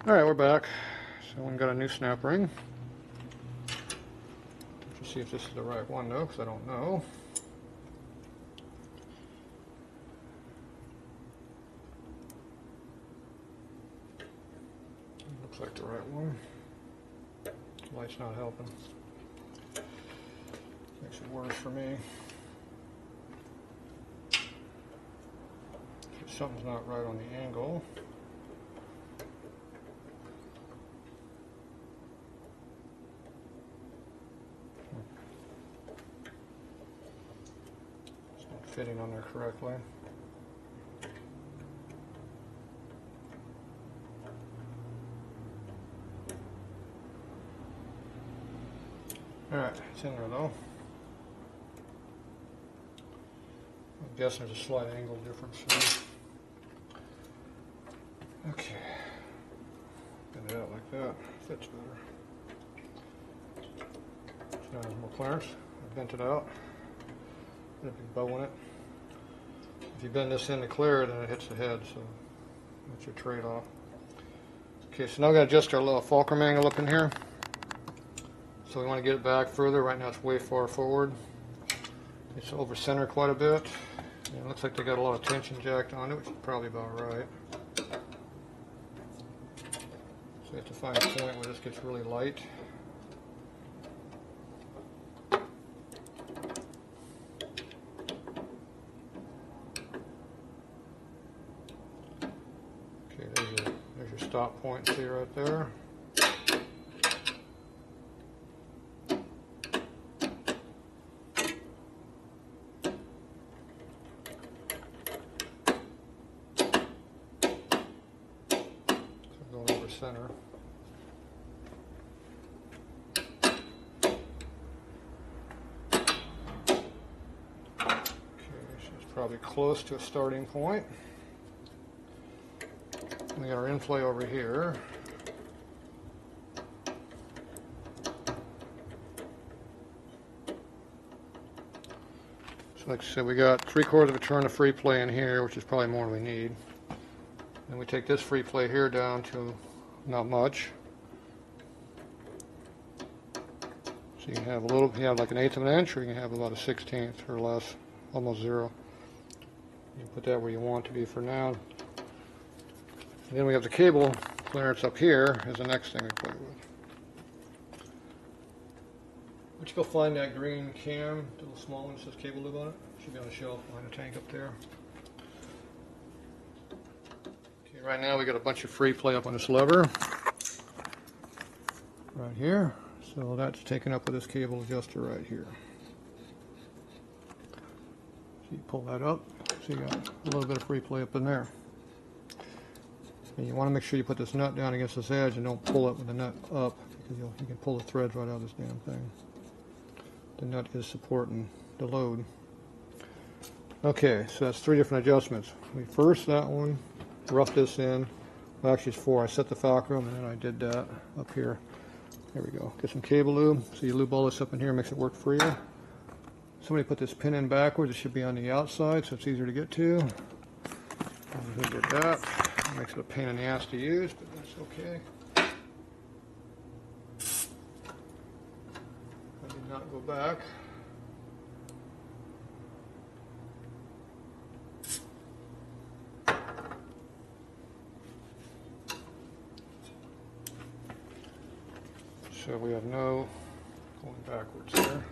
Alright, we're back. So we got a new snap ring. Let's see if this is the right one though, because I don't know. Looks like the right one. The light's not helping. Makes it worse for me. Something's not right on the angle. It's not fitting on there correctly. Alright, it's in there though. I'm guessing there's a slight angle difference here. Okay, get it out like that, fits better. So now there's more clearance. I bent it out, put a big bow in it. If you bend this in to clear it, then it hits the head, so that's your trade-off. Okay, so now we're going to adjust our little fulcrum angle up in here. So we want to get it back further. Right now it's way far forward. It's over center quite a bit. And it looks like they got a lot of tension jacked on it, which is probably about right. So you have to find a point where this gets really light. Okay, there's your stop point, see right there. Going over center. Probably close to a starting point. We got our inflay over here. So like I said, we got 3/4 of a turn of free play in here, which is probably more than we need. Then we take this free play here down to not much. So you can have a little, you have like 1/8 of an inch, or you can have about a 1/16 or less, almost zero. You can put that where you want to be for now. And then we have the cable clearance up here is the next thing we play with. Why don't you go find that green cam, the little small one that says cable lube on it. Should be on the shelf behind the tank up there. Okay, right now we got a bunch of free play up on this lever. Right here. So that's taken up with this cable adjuster right here. So you pull that up. So you got a little bit of free play up in there. And you want to make sure you put this nut down against this edge and don't pull it with the nut up, because you can pull the threads right out of this damn thing. The nut is supporting the load. Okay, so that's 3 different adjustments. We first, that one, rough this in. Well, actually it's 4. I set the fulcrum and then I did that up here. There we go. Get some cable lube. So you lube all this up in here, makes it work for you. Somebody put this pin in backwards. It should be on the outside, so it's easier to get to. And who did that? It makes it a pain in the ass to use, but that's okay. I did not go back. So we have no going backwards there.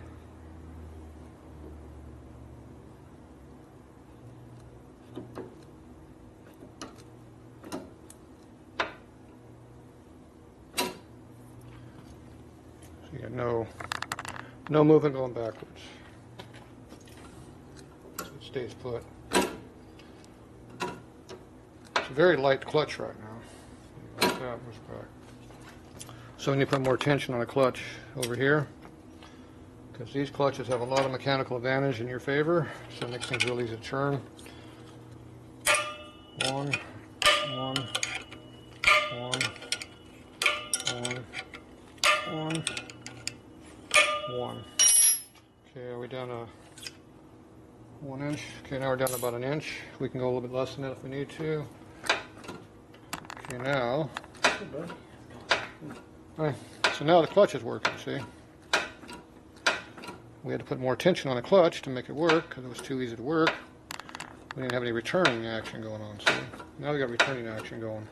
So you got no movement going backwards. So it stays put. It's a very light clutch right now. Like that, back. So we need to put more tension on the clutch over here, because these clutches have a lot of mechanical advantage in your favor, so it makes things really easy to turn. One. Okay, are we down to 1 inch? Okay, now we're down to about 1 inch. We can go a little bit less than that if we need to. Okay, now Alright, so now the clutch is working, see? We had to put more tension on the clutch to make it work because it was too easy to work. We didn't have any returning action going on, see? Now we got returning action going.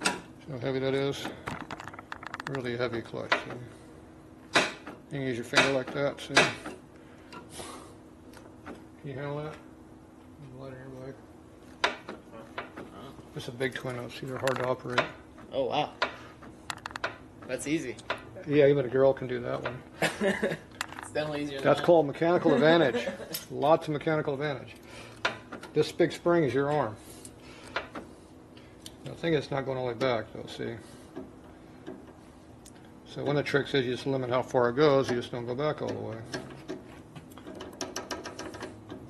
See how heavy that is? Really heavy clutch, see? You can use your finger like that, see? Can you handle that? Light on your bike. It's a big twin up, see, they're hard to operate. Oh, wow. That's easy. Yeah, even a girl can do that one. It's definitely easier than That's that. called mechanical advantage. Lots of mechanical advantage. This big spring is your arm. The thing is, it's not going all the way back, though, see? So one of the tricks is you just limit how far it goes, you just don't go back all the way.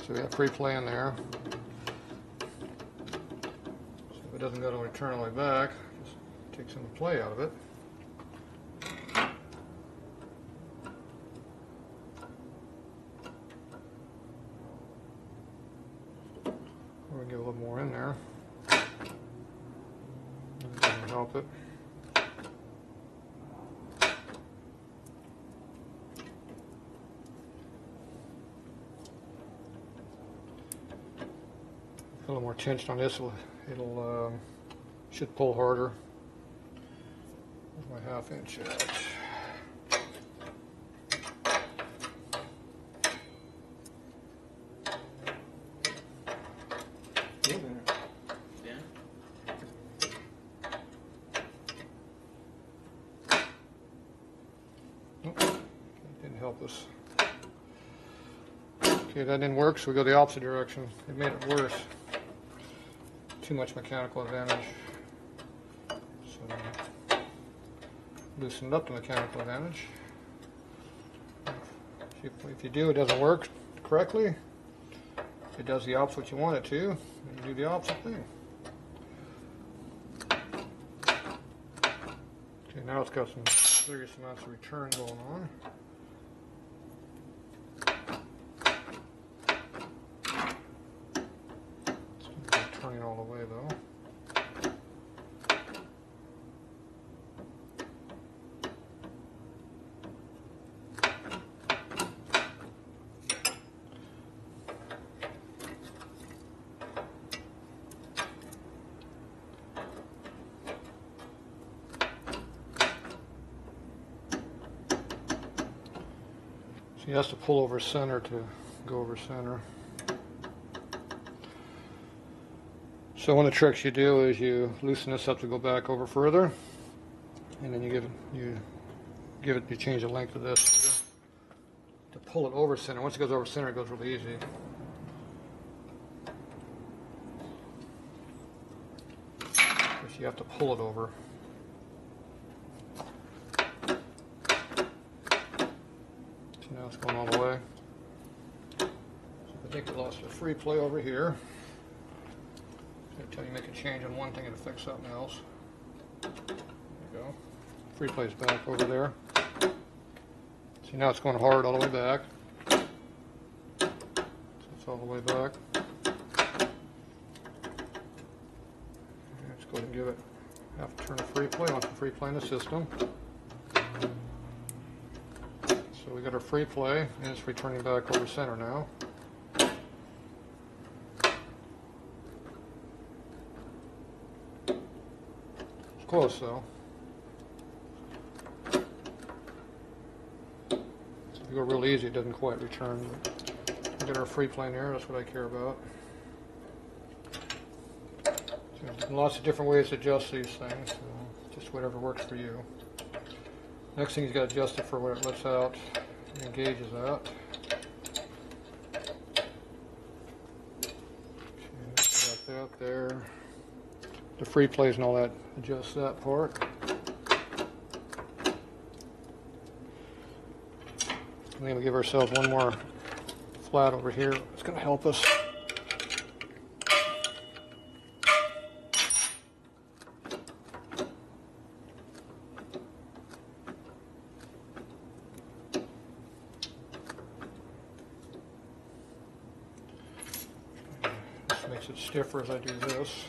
So we have free play in there. So if it doesn't go to return all the way back, just take some of the play out of it. We're going to get a little more in there. That doesn't help it. A little more tension on this, it'll should pull harder. Where's my 1/2 inch at? Yeah. Nope, didn't help us. Okay, that didn't work, so we go the opposite direction. It made it worse. Too much mechanical advantage. So loosened up the mechanical advantage. If you do, it doesn't work correctly. It does the opposite what you want it to, and you do the opposite thing. Okay, now it's got some serious amounts of return going on. Turning all the way though. So he has to pull over center to go over center. So one of the tricks you do is you loosen this up to go back over further, and then you change the length of this to pull it over center. Once it goes over center, it goes really easy. But you have to pull it over. So now it's going all the way. So I think we lost a free play over here. Until you make a change on one thing, it affects something else. There you go. Free play's back over there. See, now it's going hard all the way back. So it's all the way back. Let's go ahead and give it half a turn of free play. On some free play in the system. So we got our free play, and it's returning back over center now. Close though. If you go real easy, it doesn't quite return. We get our free plane here, that's what I care about. So there's lots of different ways to adjust these things, so just whatever works for you. Next thing, you've got to adjust it for where it lets out and engages out. Okay, got that there. The free plays and all that, adjust that part. And then we give ourselves one more flat over here. It's going to help us. Just Makes it stiffer as I do this.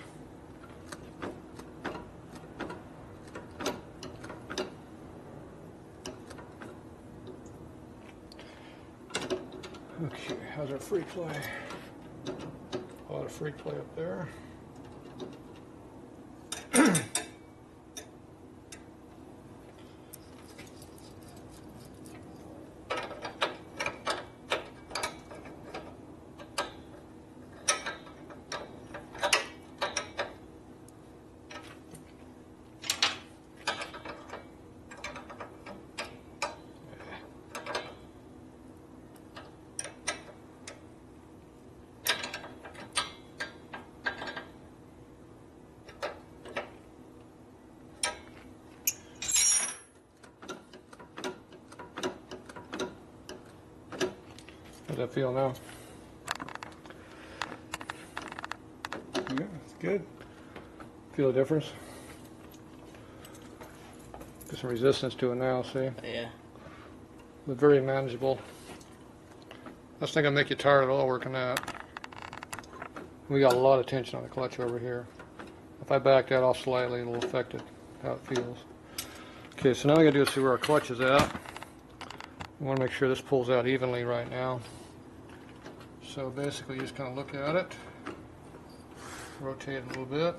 Okay, how's our free play? A lot of free play up there. How's that feel now? Yeah, it's good. Feel a difference? Get some resistance to it now, see? Yeah. But very manageable. That's not gonna make you tired at all working that. We got a lot of tension on the clutch over here. If I back that off slightly, it'll affect it, how it feels. Okay, so now we gotta do is see where our clutch is at. We want to make sure this pulls out evenly right now. So basically you just kind of look at it, rotate it a little bit.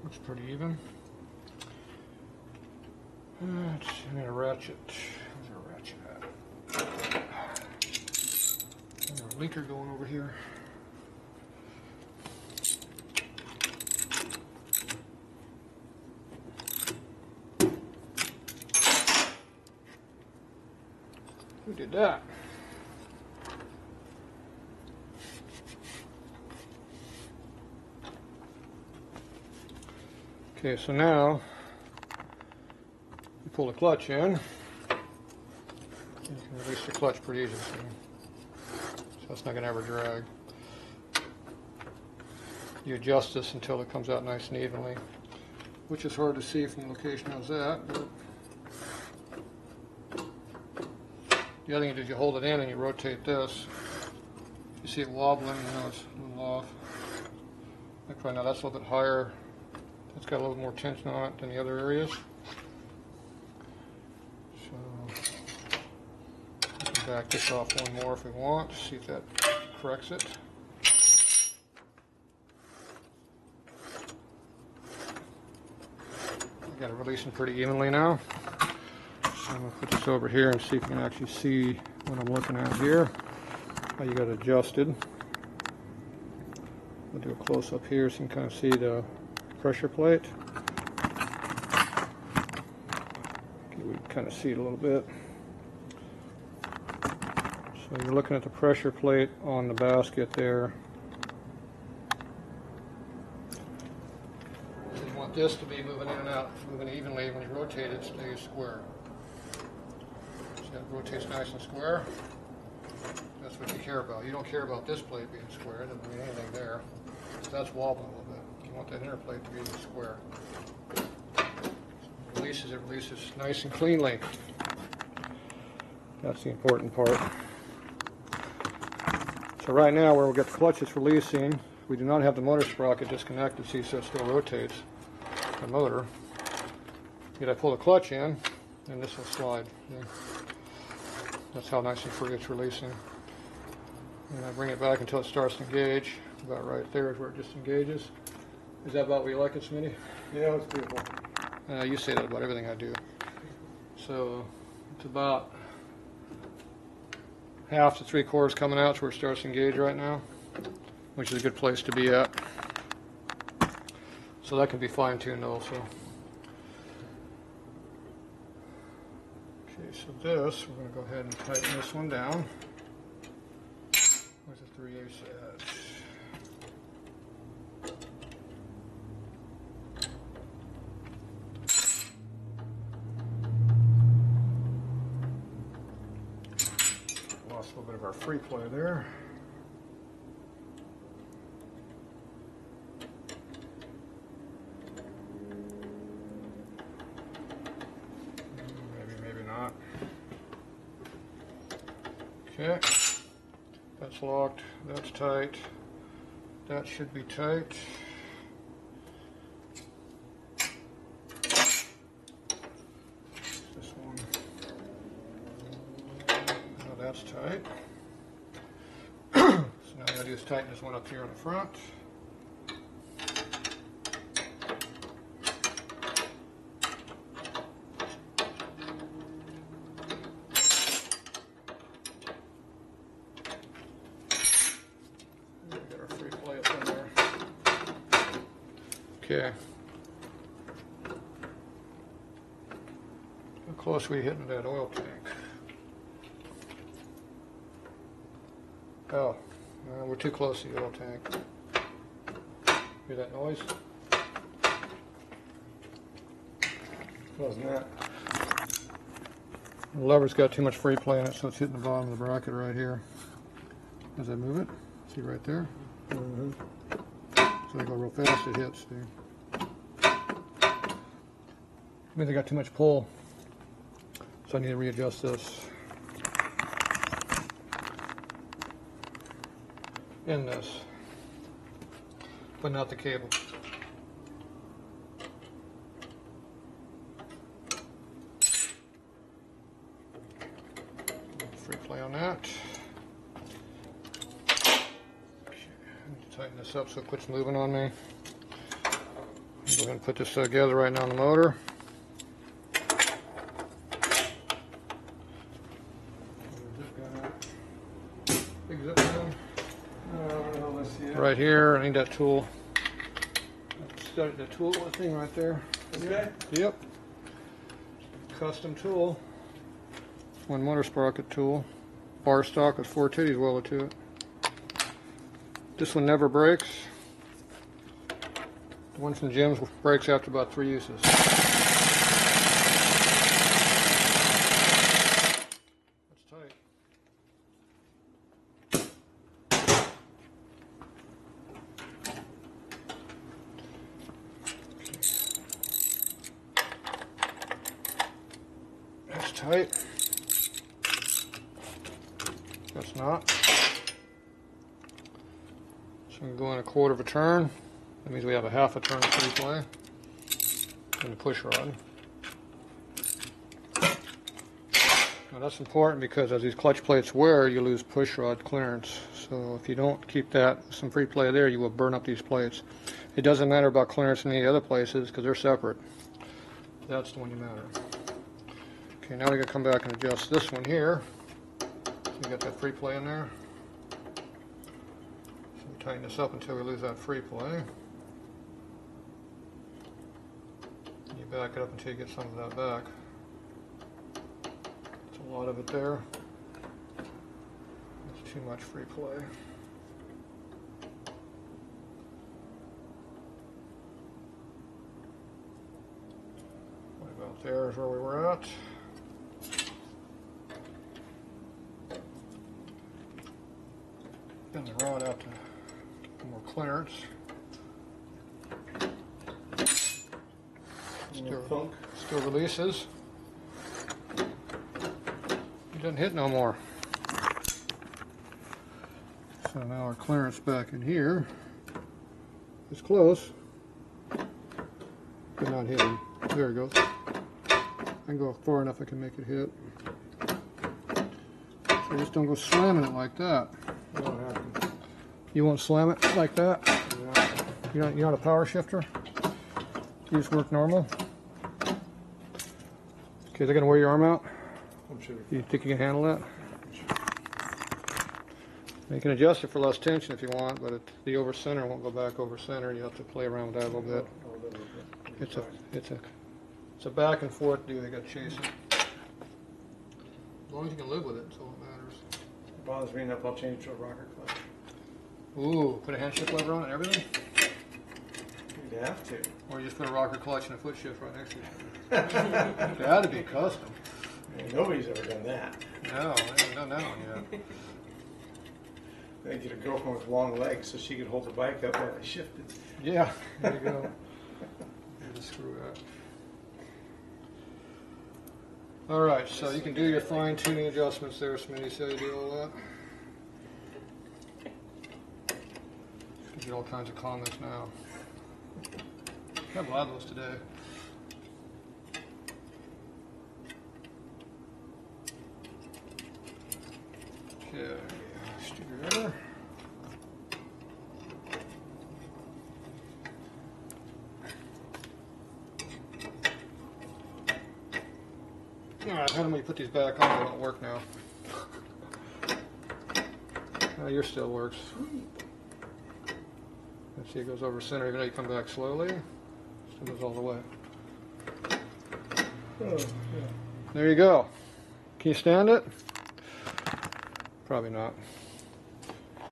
Looks pretty even. I'm gonna ratchet. Where's our ratchet at? There's our leaker going over here. Who did that? Okay, so now you pull the clutch in. You can release the clutch pretty easily, so it's not going to ever drag. You adjust this until it comes out nice and evenly, which is hard to see from the location I was at. But the other thing is you hold it in and you rotate this. You see it wobbling, you know it's a little off. Like right now, that's a little bit higher. It's got a little more tension on it than the other areas. So we can back this off one more if we want, see if that corrects it. I got it releasing pretty evenly now. So I'm going to put this over here and see if you can actually see what I'm looking at here. How you got it adjusted. I'll do a close up here so you can kind of see the pressure plate. Okay, we can kind of see it a little bit. So you're looking at the pressure plate on the basket there. So you want this to be moving in and out, moving evenly. When you rotate it, stays square. So that rotates nice and square. That's what you care about. You don't care about this plate being square. It doesn't mean anything there. So that's wobbling a little bit. You want that inner plate to be square. It releases nice and cleanly. That's the important part. So right now where we got the clutch it's releasing, we do not have the motor sprocket disconnected, see, so it still rotates the motor. Yet I pull the clutch in and this will slide. Yeah. That's how nice and free it's releasing. And I bring it back until it starts to engage. About right there is where it just engages. Is that about what you like it, Smitty? Yeah, it's beautiful. You say that about everything I do. So it's about half to 3/4 coming out to where it starts to engage right now, which is a good place to be at. So that can be fine-tuned also. Okay, so this, we're going to go ahead and tighten this one down. Where's the 3/8 at? lost a little bit of our free play there. Maybe not. Okay, that's locked, that's tight, that should be tight. This one, no, that's tight. So now I gotta do is tighten this one up here in the front. Okay. How close are we hitting that oil tank? Oh, we're too close to the oil tank. Hear that noise? Wasn't that? The lever's got too much free play in it, so it's hitting the bottom of the bracket right here. As I move it, see right there? Mm-hmm. So I go real fast, it hits, see? Means I got too much pull, so I need to readjust this. In this, but not the cable. Free play on that. Tighten this up so it quits moving on me. We're going to put this together right now on the motor. Big zip gun. Let's see it. Right here, I need that tool. That tool thing right there. This guy? Yep. Custom tool. One motor sprocket tool. Bar stock with 4 titties welded to it. This one never breaks. The one from Jim's breaks after about 3 uses. That's tight. That's tight. That's not. So I'm going 1/4 of a turn. That means we have a 1/2 a turn of free play. And the push rod. Now that's important because as these clutch plates wear, you lose push rod clearance. So if you don't keep that some free play there, you will burn up these plates. It doesn't matter about clearance in any other places because they're separate. That's the one you matter. Okay, now we gotta come back and adjust this one here. So you got that free play in there. So we tighten this up until we lose that free play. And you back it up until you get some of that back. That's a lot of it there. That's too much free play. Right about there is where we were at. Bend the rod out to get more clearance. Still releases. It doesn't hit no more. So now our clearance back in here is close, but not hitting. There it goes. I can go far enough I can make it hit. So just don't go slamming it like that. You won't slam it like that? Yeah. You're not a power shifter? You just work normal? Okay, they're going to wear your arm out? I'm sure. You think you can handle that? You can adjust it for less tension if you want, but the over center won't go back over center. You have to play around with that a little bit. It's a back and forth deal. You got to chase it. As long as you can live with it, that's all that matters. If it bothers me enough, I'll change to a rocker clutch. Ooh, put a hand shift lever on it and everything? You'd have to. Or you just put a rocker clutch and a foot shift right next to each other. That'd be custom. Yeah, nobody's ever done that. No, I haven't done that one yet. I get a girlfriend with long legs so she could hold the bike up while I shifted. Yeah, there you go. You just screw that. All right, so you can do your fine-tuning adjustments there, Smitty. See how you do all that? You get all kinds of comments now. I have a lot of those today. Okay, steer. Alright, how do we put these back on? They don't work now. Yours still works. Let's see, it goes over center, even though you come back slowly. Still goes all the way. Oh, yeah. There you go. Can you stand it? Probably not.